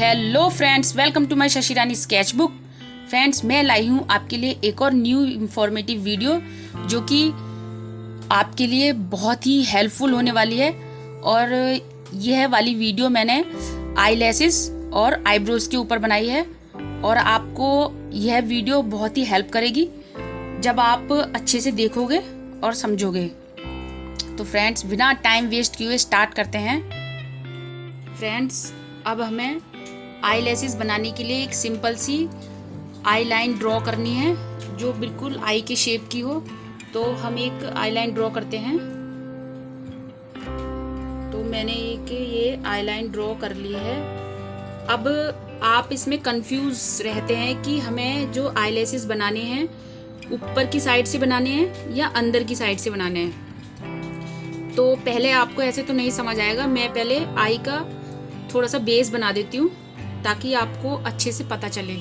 Hello friends, welcome to my Shashi Rani sketch book. Friends, मैं लाई हूँ आपके लिए एक और न्यू इंफॉर्मेटिव वीडियो जो कि आपके लिए बहुत ही हेल्पफुल होने वाली है। और यह वाली वीडियो मैंने आईलैशेस और आईब्रोज के ऊपर बनाई है और आपको यह वीडियो बहुत ही हेल्प करेगी जब आप अच्छे से देखोगे और समझोगे। तो फ्रेंड्स, बिना टाइम वेस्ट किए स्टार्ट करते हैं। फ्रेंड्स, अब हमें आईलैशेस बनाने के लिए एक सिंपल सी आई लाइन ड्रॉ करनी है जो बिल्कुल आई के शेप की हो। तो हम एक आई लाइन ड्रॉ करते हैं। तो मैंने ये आई लाइन ड्रॉ कर ली है। अब आप इसमें कंफ्यूज रहते हैं कि हमें जो आईलैशेस बनाने हैं ऊपर की साइड से बनाने हैं या अंदर की साइड से बनाने हैं। तो पहले आपको ऐसे तो नहीं समझ आएगा। मैं पहले आई का थोड़ा सा बेस बना देती हूँ ताकि आपको अच्छे से पता चले।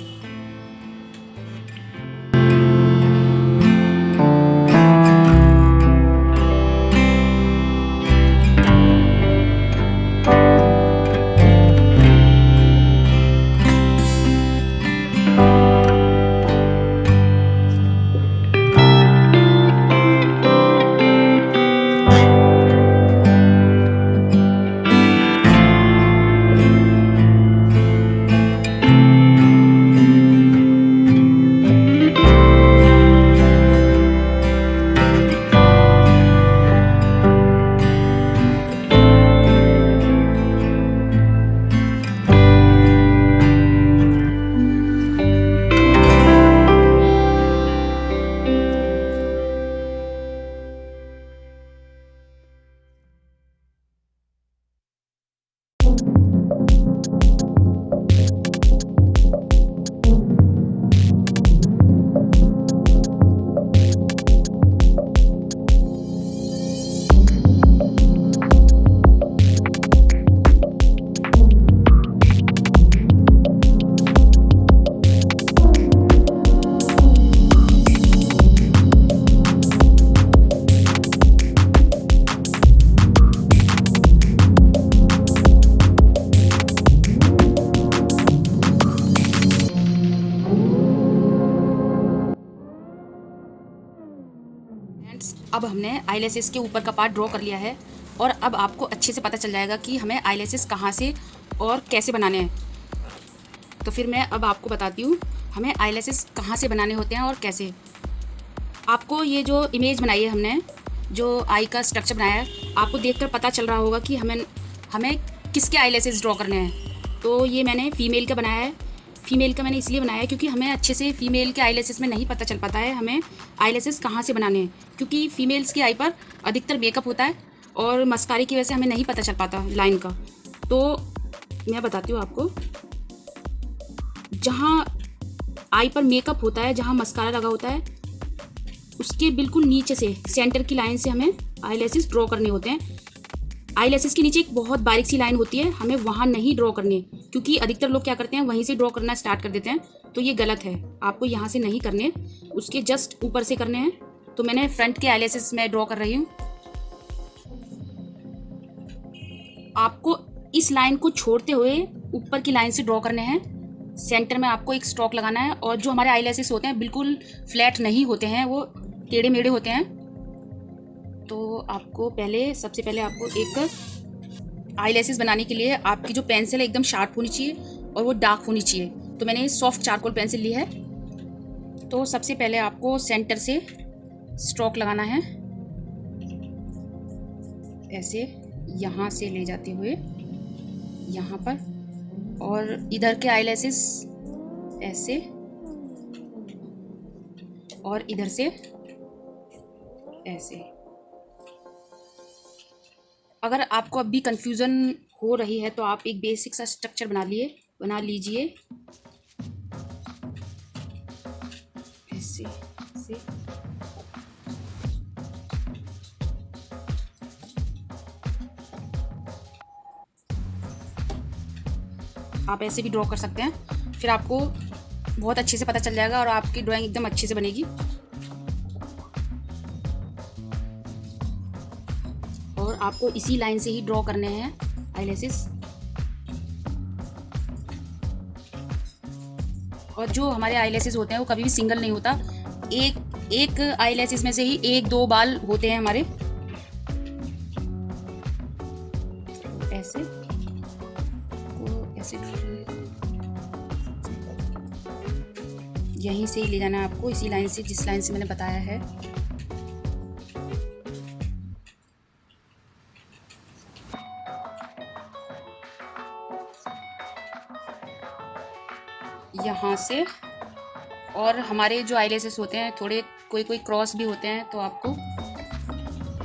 अब हमने आईलैशेस के ऊपर का पार्ट ड्रॉ कर लिया है और अब आपको अच्छे से पता चल जाएगा कि हमें आईलैशेस कहाँ से और कैसे बनाने हैं। तो फिर मैं अब आपको बताती हूँ हमें आईलैशेस कहाँ से बनाने होते हैं और कैसे। आपको ये जो इमेज बनाई है हमने, जो आई का स्ट्रक्चर बनाया है, आपको देखकर पता चल रहा होगा कि हमें किसके आईलैशेस ड्रॉ करने हैं। तो ये मैंने फ़ीमेल का बनाया है। फ़ीमेल का मैंने इसलिए बनाया है क्योंकि हमें अच्छे से फ़ीमेल के आईलैशेस में नहीं पता चल पाता है हमें आईलैशेस कहाँ से बनाने हैं, क्योंकि फ़ीमेल्स की आई पर अधिकतर मेकअप होता है और मस्कारे की वजह से हमें नहीं पता चल पाता लाइन का। तो मैं बताती हूँ आपको, जहाँ आई पर मेकअप होता है, जहाँ मस्कारा लगा होता है, उसके बिल्कुल नीचे से सेंटर की लाइन से हमें आईलैशेस ड्रॉ करने होते हैं। आईलैशेस के नीचे एक बहुत बारीक सी लाइन होती है, हमें वहाँ नहीं ड्रॉ करनी है, क्योंकि अधिकतर लोग क्या करते हैं वहीं से ड्रॉ करना स्टार्ट कर देते हैं। तो ये गलत है, आपको यहाँ से नहीं करने, उसके जस्ट ऊपर से करने हैं। तो मैंने फ्रंट के आईलैशेस में ड्रॉ कर रही हूँ। आपको इस लाइन को छोड़ते हुए ऊपर की लाइन से ड्रॉ करने हैं। सेंटर में आपको एक स्ट्रोक लगाना है। और जो हमारे आईलैशेस होते हैं बिल्कुल फ्लैट नहीं होते हैं, वो टेढ़े मेढ़े होते हैं। तो आपको सबसे पहले आपको एक आईलैशेस बनाने के लिए आपकी जो पेंसिल है एकदम शार्प होनी चाहिए और वो डार्क होनी चाहिए। तो मैंने सॉफ्ट चारकोल पेंसिल ली है। तो सबसे पहले आपको सेंटर से स्ट्रोक लगाना है, ऐसे यहाँ से ले जाते हुए यहाँ पर, और इधर के आईलैशेस ऐसे, और इधर से ऐसे। अगर आपको अभी कंफ्यूजन हो रही है तो आप एक बेसिक सा स्ट्रक्चर बना लीजिए ऐसे ऐसे। आप ऐसे भी ड्रॉ कर सकते हैं, फिर आपको बहुत अच्छे से पता चल जाएगा और आपकी ड्राइंग एकदम अच्छे से बनेगी। और आपको इसी लाइन से ही ड्रॉ करने हैं आईलैशेस। और जो हमारे आईलैशेस होते हैं वो कभी भी सिंगल नहीं होता, एक आईलैशेस में से ही 1-2 बाल होते हैं हमारे। ऐसे तो ऐसे यहीं से ही ले जाना है आपको, इसी लाइन से, जिस लाइन से मैंने बताया है। यहाँ से। और हमारे जो आईलैशेस होते हैं थोड़े कोई क्रॉस भी होते हैं, तो आपको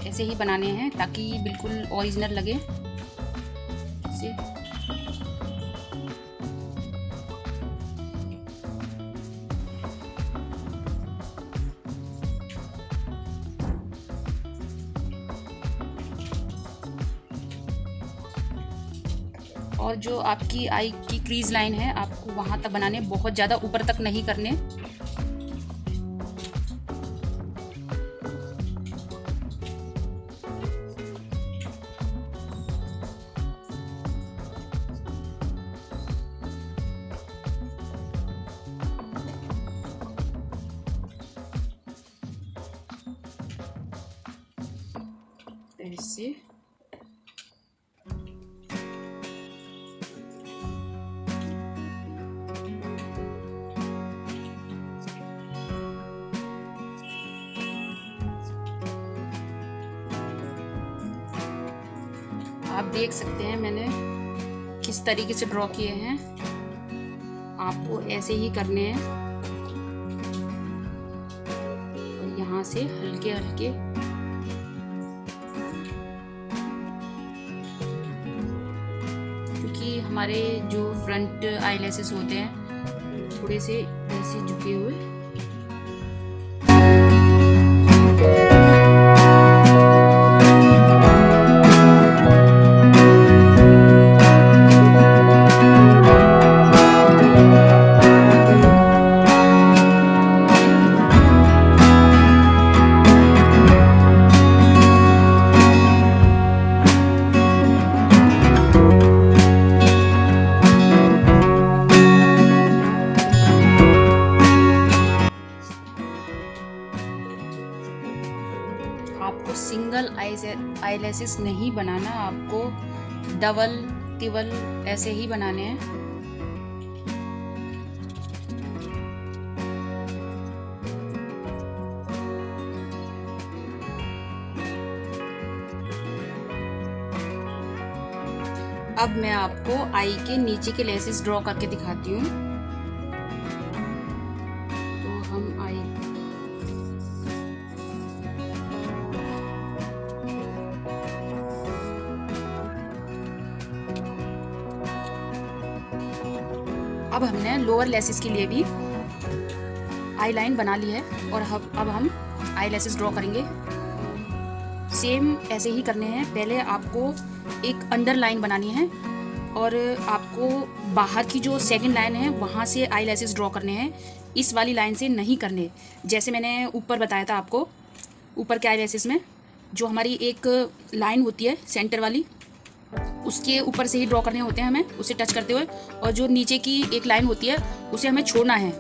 ऐसे ही बनाने हैं ताकि बिल्कुल ओरिजिनल लगे। ऐसे और जो आपकी आई की क्रीज लाइन है आपको वहां तक बनाने, बहुत ज़्यादा ऊपर तक नहीं करने। ऐसे आप देख सकते हैं मैंने किस तरीके से ड्रॉ किए हैं, आपको ऐसे ही करने हैं। और यहाँ से हल्के हल्के क्योंकि हमारे जो फ्रंट आईलैशेस होते हैं थोड़े से ऐसे झुके हुए। आपको सिंगल आईलैशेस नहीं बनाना, आपको डबल तिबल ऐसे ही बनाने हैं। अब मैं आपको आई के नीचे के लैसेस ड्रॉ करके दिखाती हूँ। तो हम आई अब हमने लोअर लैसेस के लिए भी आई लाइन बना ली है और अब हम आई लैसेस ड्रॉ करेंगे। सेम ऐसे ही करने हैं। पहले आपको एक अंडर लाइन बनानी है और आपको बाहर की जो सेकंड लाइन है वहाँ से आई लैसेस ड्रॉ करने हैं, इस वाली लाइन से नहीं करने। जैसे मैंने ऊपर बताया था आपको, ऊपर के आई लैसेस में जो हमारी एक लाइन होती है सेंटर वाली, उसके ऊपर से ही ड्रॉ करने होते हैं हमें, उसे टच करते हुए। और जो नीचे की एक लाइन होती है उसे हमें छोड़ना है,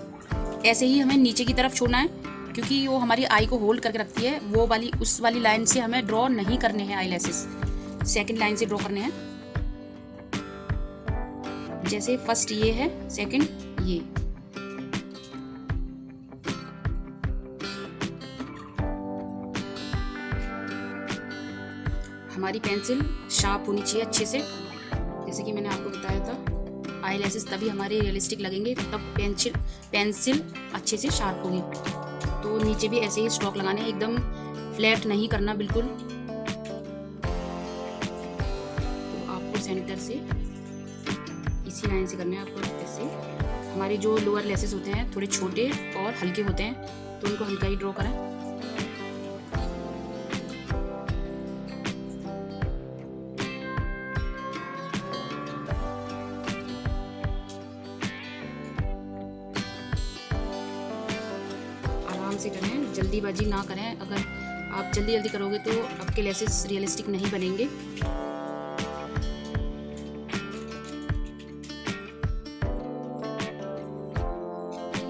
ऐसे ही हमें नीचे की तरफ छोड़ना है क्योंकि वो हमारी आई को होल्ड करके रखती है। वो वाली उस वाली लाइन से हमें ड्रॉ नहीं करने हैं आई लैसेस, सेकेंड लाइन से ड्रॉ करने हैं। जैसे फर्स्ट ये है, सेकेंड ये। हमारी पेंसिल शार्प होनी चाहिए अच्छे से, जैसे कि मैंने आपको बताया था। आई लैसेस तभी हमारे रियलिस्टिक लगेंगे, तब पेंसिल अच्छे से शार्प होगी। तो नीचे भी ऐसे ही स्ट्रोक लगाने हैं, एकदम फ्लैट नहीं करना बिल्कुल। तो आपको सेंटर से इसी लाइन से करना है आपको। ऐसे हमारे जो लोअर लेसेस होते हैं थोड़े छोटे और हल्के होते हैं, तो उनको हल्का ही ड्रॉ करें। आराम से करें, जल्दीबाजी ना करें। अगर आप जल्दी करोगे तो आपके लेसेस रियलिस्टिक नहीं बनेंगे।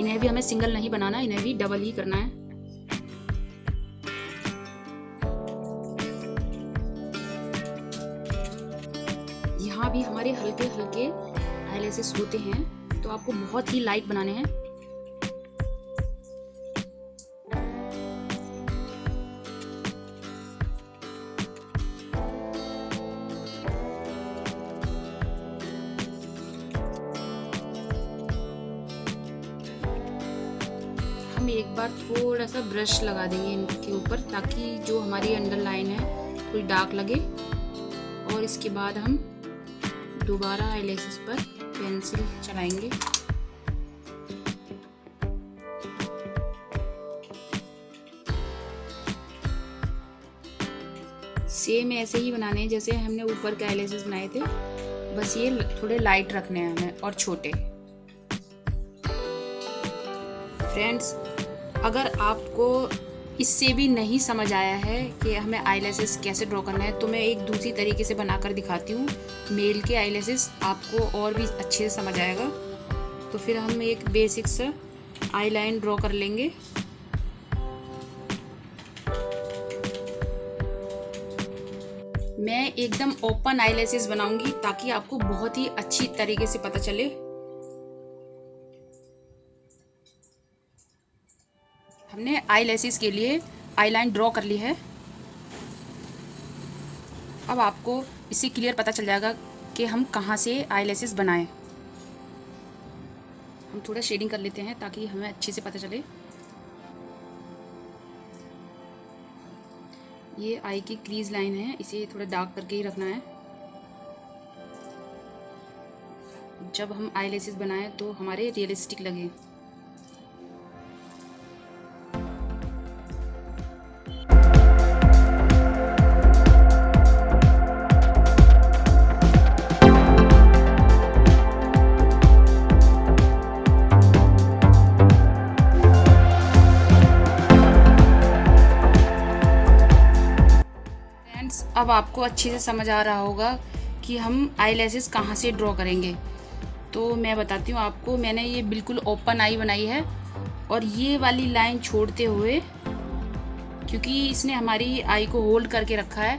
इन्हें भी हमें सिंगल नहीं बनाना, इन्हें भी डबल ही करना है। यहाँ भी हमारे हल्के हल्के आईलैशेस होते हैं, तो आपको बहुत ही लाइट बनाने हैं। हम एक बार थोड़ा सा ब्रश लगा देंगे इनके ऊपर, ताकि जो हमारी अंडरलाइन है थोड़ी डार्क लगे। और इसके बाद हम दोबारा आईलैशेस पर पेंसिल चलाएंगे। सेम ऐसे ही बनाने हैं जैसे हमने ऊपर के आईलैशेस बनाए थे, बस ये थोड़े लाइट रखने हैं हमें और छोटे। फ्रेंड्स, अगर आपको इससे भी नहीं समझ आया है कि हमें आईलैशेस कैसे ड्रॉ करना है, तो मैं एक दूसरी तरीके से बनाकर दिखाती हूँ मेल के आईलैशेस, आपको और भी अच्छे से समझ आएगा। तो फिर हम एक बेसिक सा आई लाइन ड्रॉ कर लेंगे। मैं एकदम ओपन आईलैशेस बनाऊंगी ताकि आपको बहुत ही अच्छी तरीके से पता चले। हमने आईलैशेस के लिए आई लाइन ड्रॉ कर ली है। अब आपको इससे क्लियर पता चल जाएगा कि हम कहाँ से आईलैशेस बनाएं। हम थोड़ा शेडिंग कर लेते हैं ताकि हमें अच्छे से पता चले। ये आई की क्रीज लाइन है, इसे थोड़ा डार्क करके ही रखना है। जब हम आईलैशेस बनाएं तो हमारे रियलिस्टिक लगे। अब आपको अच्छे से समझ आ रहा होगा कि हम आईलैशेस कहाँ से ड्रॉ करेंगे। तो मैं बताती हूँ आपको, मैंने ये बिल्कुल ओपन आई बनाई है और ये वाली लाइन छोड़ते हुए, क्योंकि इसने हमारी आई को होल्ड करके रखा है,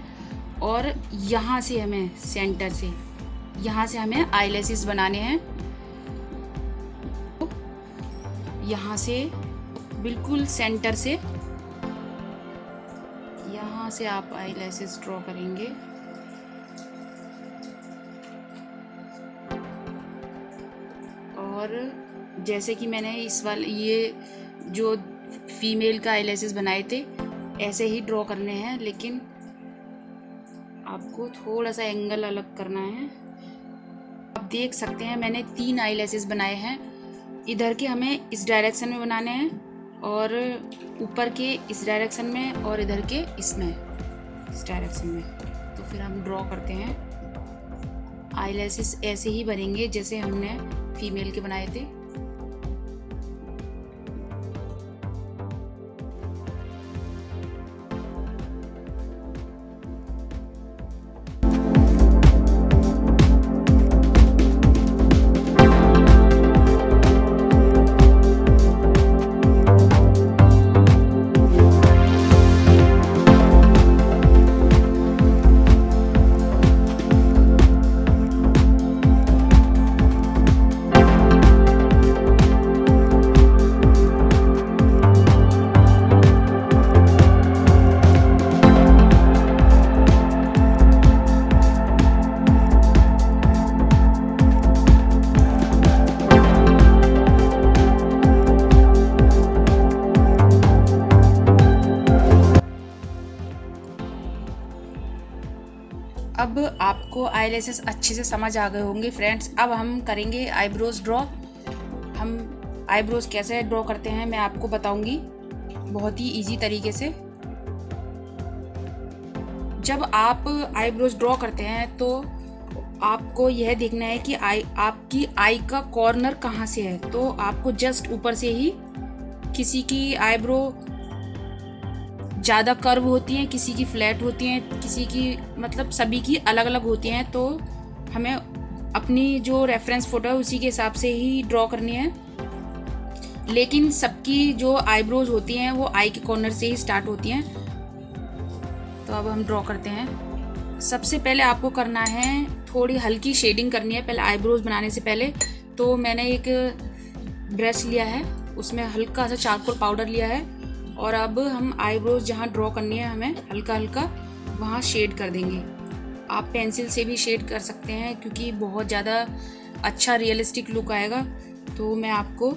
और यहाँ से हमें सेंटर से, यहाँ से हमें आईलैशेस बनाने हैं। यहाँ से बिल्कुल सेंटर से, यहाँ से आप आईलैशेस ड्रॉ करेंगे। और जैसे कि मैंने इस वाले ये जो फीमेल का आईलैशेस बनाए थे ऐसे ही ड्रॉ करने हैं, लेकिन आपको थोड़ा सा एंगल अलग करना है। आप देख सकते हैं मैंने 3 आईलैशेस बनाए हैं। इधर के हमें इस डायरेक्शन में बनाने हैं, और ऊपर के इस डायरेक्शन में, और इधर के इसमें, इस डायरेक्शन में। तो फिर हम ड्रॉ करते हैं। आईलैशेस ऐसे ही बनेंगे जैसे हमने फीमेल के बनाए थे। अब आपको आईलैशेस अच्छे से समझ आ गए होंगे फ्रेंड्स। अब हम करेंगे आईब्रोज ड्रॉ। हम आईब्रोज कैसे ड्रॉ करते हैं मैं आपको बताऊंगी बहुत ही इजी तरीके से। जब आप आईब्रोज ड्रॉ करते हैं तो आपको यह देखना है कि आपकी आई का कॉर्नर कहाँ से है। तो आपको जस्ट ऊपर से ही, किसी की आईब्रो ज़्यादा कर्व होती हैं, किसी की फ्लैट होती हैं, किसी की मतलब सभी की अलग अलग होती हैं। तो हमें अपनी जो रेफरेंस फ़ोटो है उसी के हिसाब से ही ड्रॉ करनी है। लेकिन सबकी जो आईब्रोज होती हैं वो आई के कॉर्नर से ही स्टार्ट होती हैं। तो अब हम ड्रॉ करते हैं। सबसे पहले आपको करना है थोड़ी हल्की शेडिंग करनी है पहले आईब्रोज बनाने से पहले। तो मैंने एक ब्रश लिया है, उसमें हल्का सा चारकोल पाउडर लिया है और अब हम आईब्रोज जहाँ ड्रॉ करनी है हमें हल्का हल्का वहाँ शेड कर देंगे। आप पेंसिल से भी शेड कर सकते हैं क्योंकि बहुत ज़्यादा अच्छा रियलिस्टिक लुक आएगा। तो मैं आपको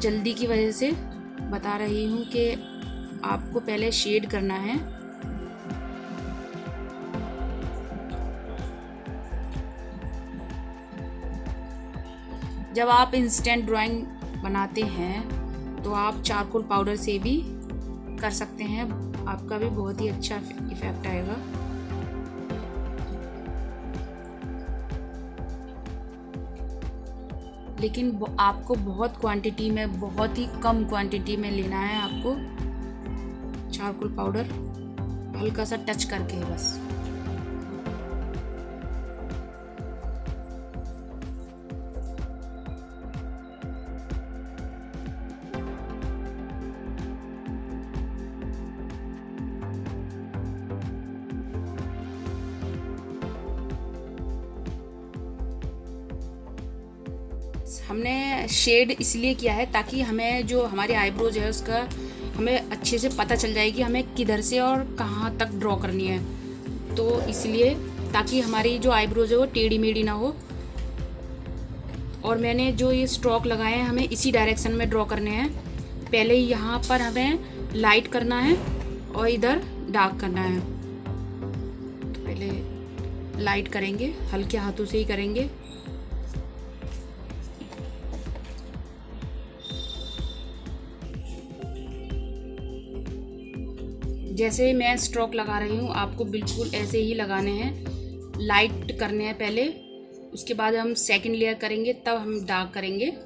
जल्दी की वजह से बता रही हूँ कि आपको पहले शेड करना है। जब आप इंस्टेंट ड्राइंग बनाते हैं तो आप चारकोल पाउडर से भी कर सकते हैं, आपका भी बहुत ही अच्छा इफेक्ट आएगा। लेकिन आपको बहुत क्वांटिटी में, बहुत ही कम क्वांटिटी में लेना है आपको चारकोल पाउडर, हल्का सा टच करके बस। हमने शेड इसलिए किया है ताकि हमें जो हमारे आईब्रोज है उसका हमें अच्छे से पता चल जाए कि हमें किधर से और कहाँ तक ड्रॉ करनी है। तो इसलिए ताकि हमारी जो आईब्रोज है वो टेढ़ी मेढ़ी ना हो। और मैंने जो ये स्ट्रोक लगाए हैं हमें इसी डायरेक्शन में ड्रॉ करने हैं। पहले यहाँ पर हमें लाइट करना है और इधर डार्क करना है। तो पहले लाइट करेंगे, हल्के हाथों से ही करेंगे। जैसे मैं स्ट्रोक लगा रही हूँ आपको बिल्कुल ऐसे ही लगाने हैं। लाइट करने हैं पहले, उसके बाद हम सेकंड लेयर करेंगे, तब हम डार्क करेंगे।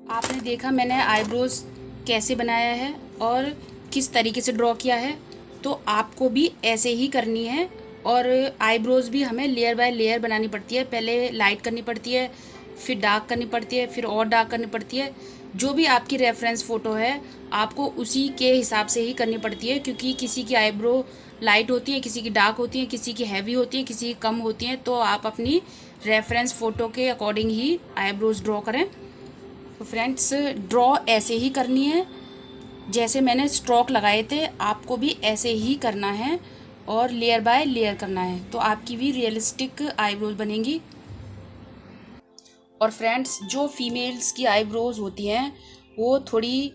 आपने देखा मैंने आईब्रोज कैसे बनाया है और किस तरीके से ड्रॉ किया है, तो आपको भी ऐसे ही करनी है। और आईब्रोज भी हमें लेयर बाय लेयर बनानी पड़ती है। पहले लाइट करनी पड़ती है, फिर डार्क करनी पड़ती है, फिर और डार्क करनी पड़ती है। जो भी आपकी रेफरेंस फ़ोटो है आपको उसी के हिसाब से ही करनी पड़ती है, क्योंकि किसी की आईब्रो लाइट होती है, किसी की डार्क होती है, किसी की हैवी होती है, किसी की कम होती है। तो आप अपनी रेफरेंस फ़ोटो के अकॉर्डिंग ही आईब्रोज ड्रॉ करें। तो फ्रेंड्स, ड्रॉ ऐसे ही करनी है जैसे मैंने स्ट्रोक लगाए थे, आपको भी ऐसे ही करना है और लेयर बाय लेयर करना है। तो आपकी भी रियलिस्टिक आईब्रोज बनेंगी। और फ्रेंड्स, जो फीमेल्स की आईब्रोज होती हैं वो थोड़ी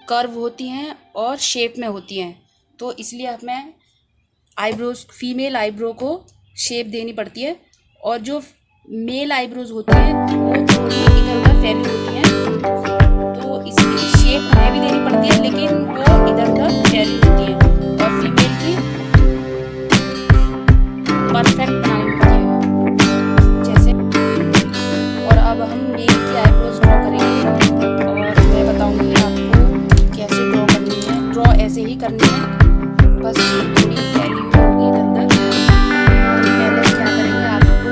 कर्व होती हैं और शेप में होती हैं, तो इसलिए हमें आईब्रोज, फीमेल आईब्रो को शेप देनी पड़ती है। और जो मेल आईब्रोज होती हैं वो थोड़ी इधर उधर फैली होती हैं, तो इसकी शेप हमें भी देनी पड़ती है, लेकिन वो इधर उधर फैली होती है। और फीमेल की परफेक्ट बनानी होती है जैसे। और अब हम मेल की आईब्रोज ड्रॉ करेंगे और मैं बताऊंगी आपको कैसे ड्रॉ करनी है। ड्रॉ ऐसे ही करनी है, बस थोड़ी फैली होगी इधर उधर। तो पहले क्या करेंगे, आपको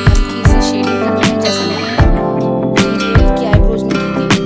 हल्की सी शेडिंग करनी है जैसे मैंने फीमेल की आईब्रोज में की थी।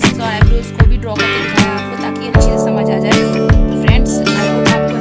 आईब्रोज और आईब्रोज को भी ड्रॉ करके दिखाया आपको, ताकि अच्छे से समझ आ जाए। तो फ्रेंड्स, आई होप आपको